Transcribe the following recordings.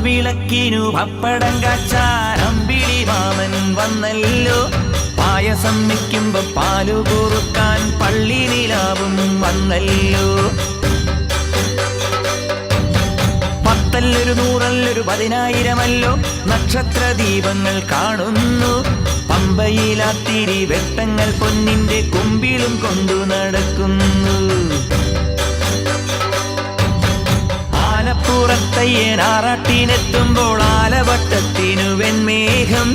വിളക്കിനു പപ്പടം കാച്ചാൻ അമ്പിളി മാമൻ വന്നല്ലോ. പായസം വയ്ക്കുമ്പോ പാലു കുറുക്കാൻ പള്ളി നിലാവും വന്നല്ലോ. പത്തല്ലൊരു നൂറല്ലൊരു 10,000 നക്ഷത്ര ദീപങ്ങൾ കാണുന്നു. പമ്പയിലാത്തിരി വെട്ടങ്ങൾ പൊന്നിന്റെ കുമ്പിളും കൊണ്ടു നടക്കുന്നു. ആലപ്പുറത്തയ്യനാറാട്ടിനെത്തുമ്പോൾ ആലവട്ടത്തിനു വെൺമേഘം.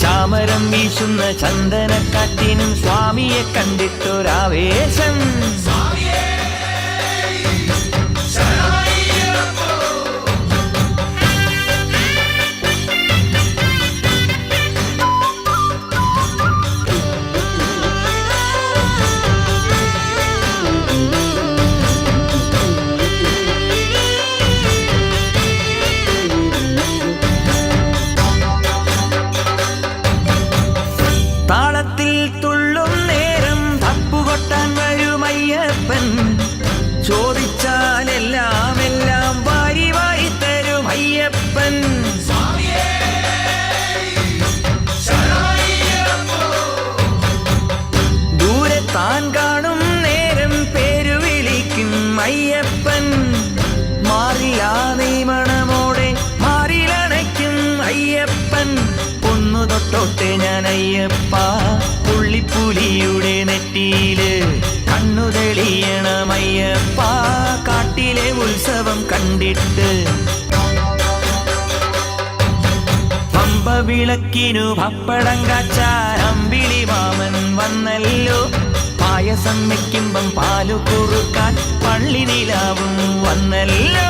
ചാമരം വീശുന്ന ചന്ദനക്കാറ്റിനും സ്വാമിയെ കണ്ടിട്ടൊരാവേശം. താളത്തിൽ തുള്ളും നേരം തപ്പുകൊട്ടാൻ വരുമയ്യപ്പൻ. ചോദിച്ചാലെല്ലാം എല്ലാം വാരി വാരി തരും അയ്യപ്പൻ. ദൂരെ താൻ കാണും നേരം പേരു വിളിക്കും അയ്യപ്പൻ. മാറില്ല നെയ്മണമോടെ മാറിലണയ്ക്കും അയ്യപ്പൻ. ഒന്നു തൊട്ടോട്ടെ ഞാൻ അയ്യപ്പ, പുള്ളിപ്പുലിയുടെ നെറ്റിയില് കണ്ണു തെളിയണമയ്യപ്പ. കാട്ടിലെ ഉത്സവം കണ്ടിട്ട് പമ്പ വിളക്കിനു പപ്പടം കാച്ചാൻ അമ്പിളി മാമൻ വന്നല്ലോ. പായസം വയ്ക്കുമ്പം പാലു കുറുക്കാൻ പള്ളി നിലാവും വന്നല്ലോ.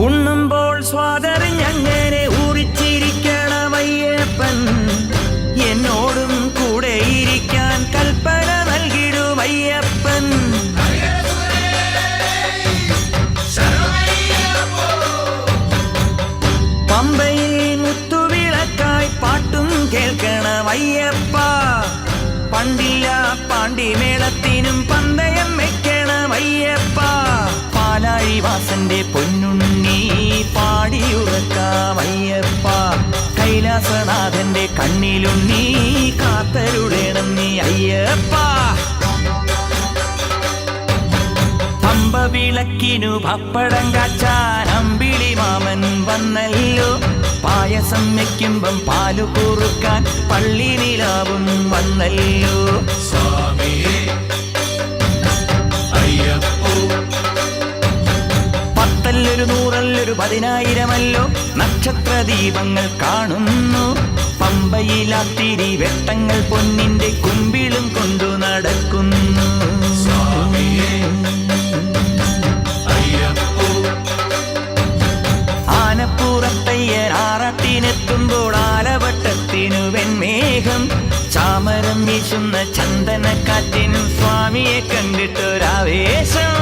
ഉണ്ണുമ്പോൾ സ്വാതറിഞ്ഞങ്ങനെ ഊറിച്ചിരിക്കണമയ്യപ്പൻ. എന്നോടും കൂടെ ഇരിക്കാൻ കൽപ്പന നൽകിടുമയ്യപ്പൻ. പമ്പയിൽ മുത്തുവിളക്കായി പാട്ടും കേൾക്കണമയ്യപ്പ. പണ്ടില്ല പാണ്ടിമേളത്തിനും പന്തയം വെക്കണമയ്യപ്പ. പാലാഴിവാസന്റെ പൊന്നുണ്ണി പാടിയുറക്കാമയ്യപ്പ. കൈലാസനാഥന്റെ കണ്ണിലുണ്ണി കാത്തരുടേണം നീ അയ്യപ്പ. പമ്പ വിളക്കിനു പപ്പടം കാച്ചാൻ അമ്പിളി മാമൻ വന്നല്ലോ. പായസം വയ്ക്കുമ്പം പാലു കുറുക്കാൻ പള്ളി നിലാവും വന്നല്ലോ. സ്വാമിയേ അയ്യപ്പോ. പത്തല്ലൊരു നൂറല്ലൊരു 10,000 നക്ഷത്ര ദീപങ്ങൾ കാണുന്നു. പമ്പയിലാത്തിരി വെട്ടങ്ങൾ പൊന്നിന്റെ കുമ്പിളും കൊണ്ടു നടക്കുന്നു. ആനപ്പുറത്തയ്യനാറാട്ടിനെത്തുമ്പോൾ ആലവട്ടത്തിനു വെൺമേഘം. ചാമരം വീശുന്ന ചന്ദനക്കാറ്റിനും സ്വാമിയെ കണ്ടിട്ടൊരാവേശം.